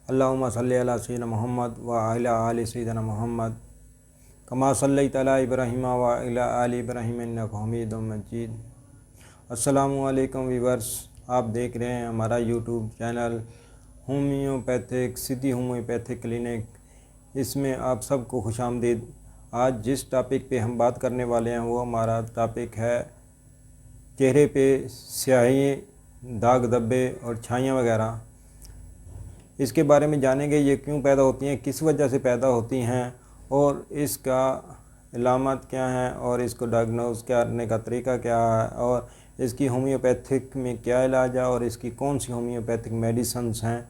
अल्लाहुम्मा सल्ली अला सय्यिदिना मोहम्मद व अला आलि सय्यिदिना मोहम्मद कमा सल्लैता अला इब्राहीम व अला आलि इब्राहीम इन्नका हमीदुम मजीद। अस्सलामु अलैकुम व्यूअर्स, आप देख रहे हैं हमारा YouTube channel homeopathic city homeopathic clinic. इसमें आप सबको खुशामदीद। आज जिस टॉपिक पे हम बात करने वाले हैं वो हमारा टॉपिक है चेहरे पे स्याही, दाग धब्बे और छाइयाँ वगैरह। इसके बारे में जानेंगे, ये क्यों पैदा होती हैं, किस वजह से पैदा होती हैं और इसका इलामत क्या है और इसको डायग्नोज करने का तरीका क्या है और इसकी होम्योपैथिक में क्या इलाज है और इसकी कौन सी होम्योपैथिक मेडिसिन्स हैं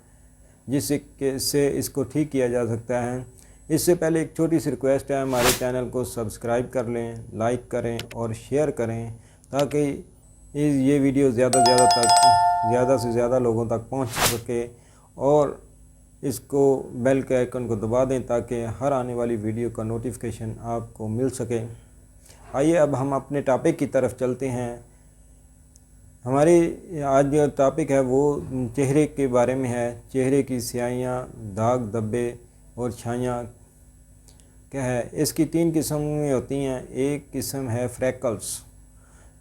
जिससे इसको ठीक किया जा सकता है। इससे पहले एक छोटी सी रिक्वेस्ट है, हमारे चैनल को सब्सक्राइब कर लें, लाइक करें और शेयर करें ताकि ये वीडियो ज़्यादा से ज़्यादा लोगों तक पहुंच सके और इसको बेल के आइकन को दबा दें ताकि हर आने वाली वीडियो का नोटिफिकेशन आपको मिल सके। आइए अब हम अपने टॉपिक की तरफ चलते हैं। हमारी आज जो टॉपिक है वो चेहरे के बारे में है। चेहरे की स्याहियाँ, दाग धब्बे और छाइयाँ क्या है। इसकी 3 किस्म में होती हैं। एक किस्म है फ्रैकल्स,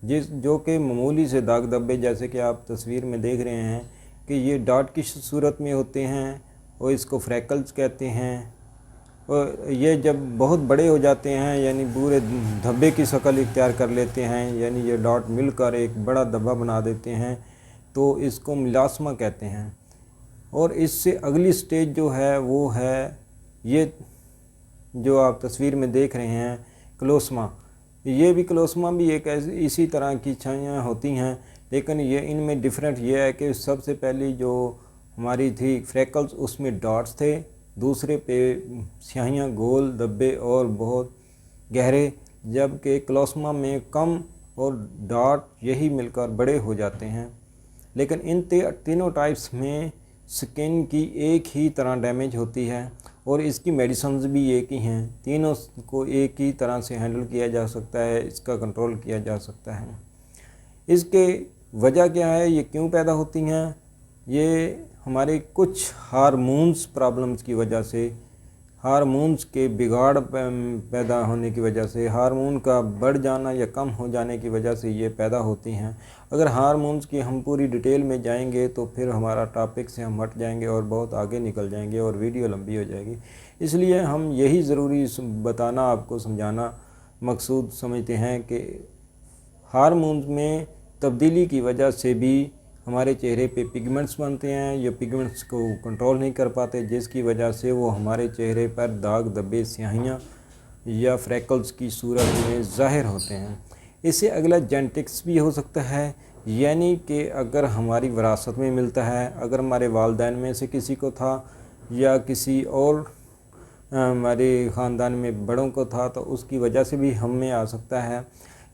जो कि मामूली से दाग धब्बे, जैसे कि आप तस्वीर में देख रहे हैं कि ये डॉट की सूरत में होते हैं और इसको फ्रैकल्स कहते हैं। और ये जब बहुत बड़े हो जाते हैं यानी पूरे धब्बे की शक्ल इख्तियार कर लेते हैं, यानी ये डॉट मिलकर एक बड़ा धब्बा बना देते हैं, तो इसको मिलास्मा कहते हैं। और इससे अगली स्टेज जो है वो है ये जो आप तस्वीर में देख रहे हैं, क्लोस्मा। ये भी क्लोस्मा भी एक इसी तरह की छाइयाँ होती हैं, लेकिन ये इनमें डिफरेंट ये है कि सबसे पहली जो हमारी थी फ्रैकल्स, उसमें डॉट्स थे, दूसरे पे स्याहियाँ, गोल धब्बे और बहुत गहरे, जबकि क्लोस्मा में कम और डॉट यही मिलकर बड़े हो जाते हैं। लेकिन इन तीनों टाइप्स में स्किन की एक ही तरह डैमेज होती है और इसकी मेडिसिन्स भी एक ही हैं। तीनों को एक ही तरह से हैंडल किया जा सकता है, इसका कंट्रोल किया जा सकता है। इसके वजह क्या है, ये क्यों पैदा होती हैं? ये हमारे कुछ हार्मोन्स प्रॉब्लम्स की वजह से, हार्मोन्स के बिगाड़ पैदा होने की वजह से, हार्मोन का बढ़ जाना या कम हो जाने की वजह से ये पैदा होती हैं। अगर हार्मोन्स की हम पूरी डिटेल में जाएंगे तो फिर हमारा टॉपिक से हम हट जाएंगे और बहुत आगे निकल जाएंगे और वीडियो लंबी हो जाएगी। इसलिए हम यही ज़रूरी बताना, आपको समझाना मकसूद समझते हैं कि हार्मोन्स में तब्दीली की वजह से भी हमारे चेहरे पे पिगमेंट्स बनते हैं। ये पिगमेंट्स को कंट्रोल नहीं कर पाते, जिसकी वजह से वो हमारे चेहरे पर दाग धब्बे, स्याहियाँ या फ्रैकल्स की सूरत में ज़ाहिर होते हैं। इससे अगला जेनेटिक्स भी हो सकता है, यानी कि अगर हमारी विरासत में मिलता है, अगर हमारे वालिदैन में से किसी को था या किसी और हमारे ख़ानदान में बड़ों को था तो उसकी वजह से भी हम में आ सकता है।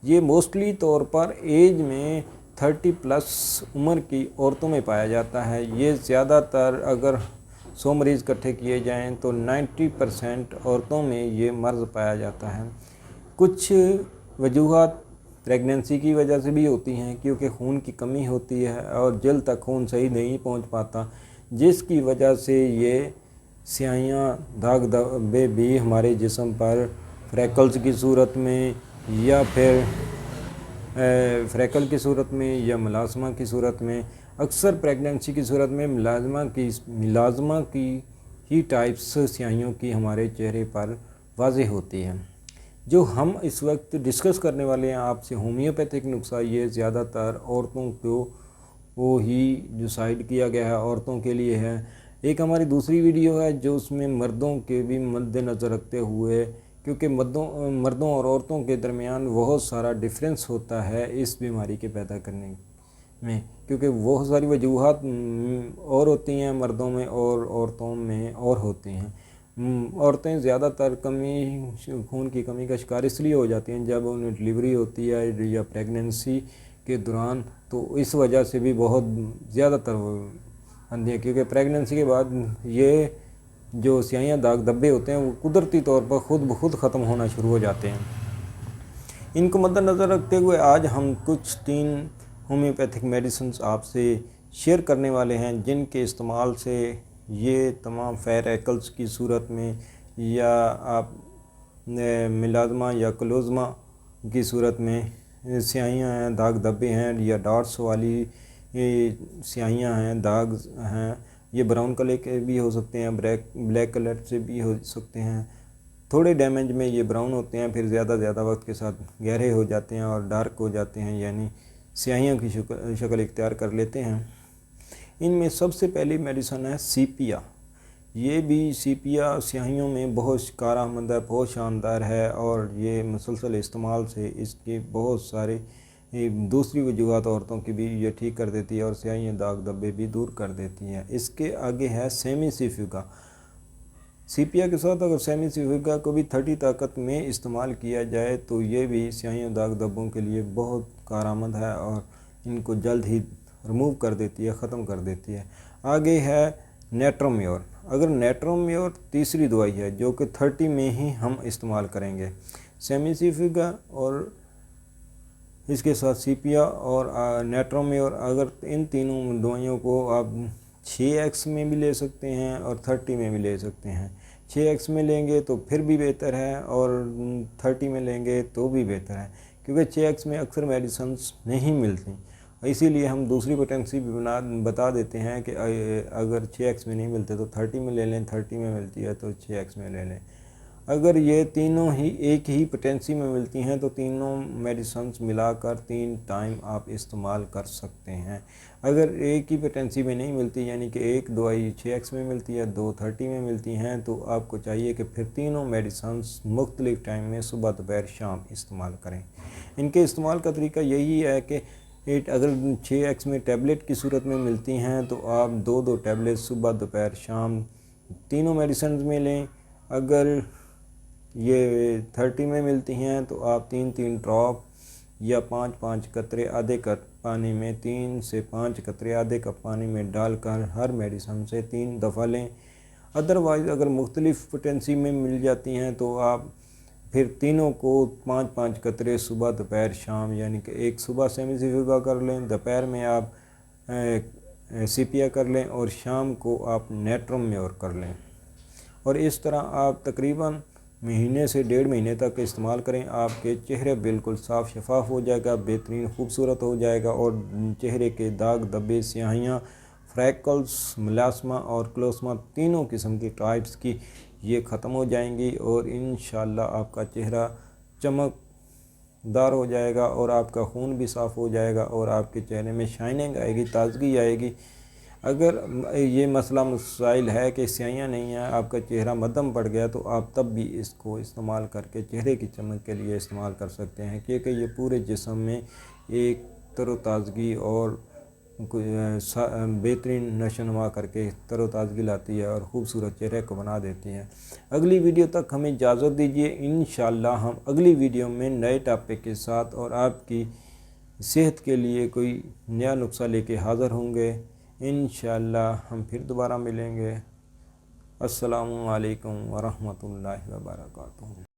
ये मोस्टली तौर पर एज में 30+ उम्र की औरतों में पाया जाता है। ये ज़्यादातर अगर 100 मरीज़ इकट्ठे किए जाएं तो 90% औरतों में ये मर्ज़ पाया जाता है। कुछ वजूहात प्रेगनेंसी की वजह से भी होती हैं, क्योंकि खून की कमी होती है और जल्द तक खून सही नहीं पहुंच पाता, जिसकी वजह से ये स्याहियाँ, दाग धब्बे भी हमारे जिस्म पर फ्रैकल्स की सूरत में या फिर फ्रैकल की सूरत में या मिलाज़मा की सूरत में, अक्सर प्रेगनेंसी की सूरत में मिलाज़मा की ही टाइप्स स्याहियों की हमारे चेहरे पर वाज़ेह होती है। जो हम इस वक्त डिस्कस करने वाले हैं आपसे होम्योपैथिक नुस्खा, ये ज़्यादातर औरतों को वो ही डिसाइड किया गया है, औरतों के लिए है। एक हमारी दूसरी वीडियो है जो उसमें मर्दों के भी मद्देनज़र रखते हुए, क्योंकि मर्दों और औरतों के दरमियान बहुत सारा डिफरेंस होता है इस बीमारी के पैदा करने में, क्योंकि बहुत सारी वजूहात और होती हैं मर्दों में और औरतों में और होती हैं। औरतें ज़्यादातर खून की कमी का शिकार इसलिए हो जाती हैं जब उन्हें डिलीवरी होती है या प्रेगनेंसी के दौरान, तो इस वजह से भी बहुत ज़्यादातर आती है, क्योंकि प्रेगनेंसी के बाद ये जो स्याहियाँ, दाग धब्बे होते हैं वो कुदरती तौर पर खुद ब खुद ख़त्म होना शुरू हो जाते हैं। इनको मद्देनज़र रखते हुए आज हम कुछ 3 होम्योपैथिक मेडिसिन्स आपसे शेयर करने वाले हैं, जिनके इस्तेमाल से یہ تمام فیر ایکلز کی صورت میں یا آپ ملازمہ یا کلوزمہ کی صورت میں سیاہیاں ہیں، داغ دھبے ہیں یا ڈاٹس والی سیاہیاں ہیں، داغ ہیں، یہ براؤن کلر کے بھی ہو سکتے ہیں، بلیک کلر سے بھی ہو سکتے ہیں۔ تھوڑے ڈیمیج میں یہ براؤن ہوتے ہیں، پھر زیادہ وقت کے ساتھ گہرے ہو جاتے ہیں اور ڈارک ہو جاتے ہیں، یعنی سیاہیوں کی شکل اختیار کر لیتے ہیں۔ ان میں سب سے پہلی میڈیسن ہے سیپیا۔ یہ بھی سیپیا سیاہیوں میں بہت کارآمد ہے، بہت شاندار ہے، اور یہ مسلسل استعمال سے اس کے بہت سارے دوسری وجوہات عورتوں کی بھی یہ ٹھیک کر دیتی ہے اور سیاہیاں داغ دھبے بھی دور کر دیتی ہیں۔ اس کے آگے ہے سیمی سیفیگا۔ سیپیا کے ساتھ اگر سیمی سیفیگا کو بھی 30 طاقت میں استعمال کیا جائے تو یہ بھی سیاہیوں داغ دھبوں کے لیے بہت کارآمد ہے اور ان کو جلد ہی ریموو کر دیتی ہے، ختم کر دیتی ہے۔ آگے ہے نیٹرومیور۔ اگر نیٹرومیور تیسری دوائی ہے جو کہ 30 میں ہی ہم استعمال کریں گے۔ سیمی سیفیگا اور اس کے ساتھ سیپیا اور نیٹرومیور، اگر ان تینوں دوائیوں کو آپ 6x میں بھی لے سکتے ہیں اور 30 میں بھی لے سکتے ہیں۔ 6x میں لیں گے تو پھر بھی بہتر ہے اور 30 میں لیں گے تو بھی بہتر ہے، کیونکہ 6x میں اکثر میڈیسنز نہیں ملتی، اسی لیے ہم دوسری پوٹینسی بھی بتا دیتے ہیں کہ اگر 6x میں نہیں ملتے تو 30 میں لے لیں، 30 میں ملتی ہے تو 6x میں لے لیں۔ اگر یہ تینوں ہی ایک ہی پوٹینسی میں ملتی ہیں تو تینوں میڈیسنز ملا کر 3 ٹائم آپ استعمال کر سکتے ہیں۔ اگر ایک ہی پوٹینسی میں نہیں ملتی، یعنی کہ ایک دوائی 6x میں ملتی ہے، 2 30 میں ملتی ہیں، تو آپ کو چاہیے کہ پھر تینوں میڈیسنز مختلف ٹائم میں صبح دوپہر شام استعمال کریں۔ ان کے استعمال کا طریقہ یہی ہے کہ اگر 6x میں ٹیبلٹ کی صورت میں ملتی ہیں تو آپ 2 ٹیبلٹ صبح دوپہر شام تینوں میڈیسنز میں لیں۔ اگر یہ 30 میں ملتی ہیں تو آپ 3 ڈراپ یا 5 قطرے آدھے کپ پانی میں، 3 سے 5 قطرے آدھے کپ پانی میں ڈال کر ہر میڈیسن سے 3 دفعہ لیں۔ ادروائز اگر مختلف پوٹینسی میں مل جاتی ہیں تو آپ پھر تینوں کو 5 قطرے صبح دوپہر شام، یعنی کہ ایک صبح سیمی سیفیگا کر لیں، دوپہر میں آپ سیپیا کر لیں اور شام کو آپ نیٹرومیور کر لیں، اور اس طرح آپ تقریباً مہینے سے 1.5 مہینے تک استعمال کریں۔ آپ کے چہرے بالکل صاف شفاف ہو جائے گا، بہترین خوبصورت ہو جائے گا، اور چہرے کے داغ دھبے، سیاہیاں، فریکلز، ملاسما اور کلوسما تینوں قسم کی ٹائپس کی یہ ختم ہو جائیں گی، اور انشاءاللہ آپ کا چہرہ چمک دار ہو جائے گا اور آپ کا خون بھی صاف ہو جائے گا اور آپ کے چہرے میں شائننگ آئے گی، تازگی آئے گی۔ اگر یہ مسائل ہے کہ سیاہیاں نہیں ہیں، آپ کا چہرہ مدھم پڑ گیا، تو آپ تب بھی اس کو استعمال کر کے چہرے کی چمک کے لیے استعمال کر سکتے ہیں، کیونکہ یہ پورے جسم میں ایک تر و تازگی اور بہترین نشو نما کر کے تر و تازگی لاتی ہے اور خوبصورت چہرے کو بنا دیتی ہے۔ اگلی ویڈیو تک ہمیں اجازت دیجیے، انشاءاللہ ہم اگلی ویڈیو میں نئے ٹاپک کے ساتھ اور آپ کی صحت کے لیے کوئی نیا نسخہ لے کے حاضر ہوں گے۔ انشاءاللہ ہم پھر دوبارہ ملیں گے۔ السلام علیکم ورحمۃ اللہ وبرکاتہ۔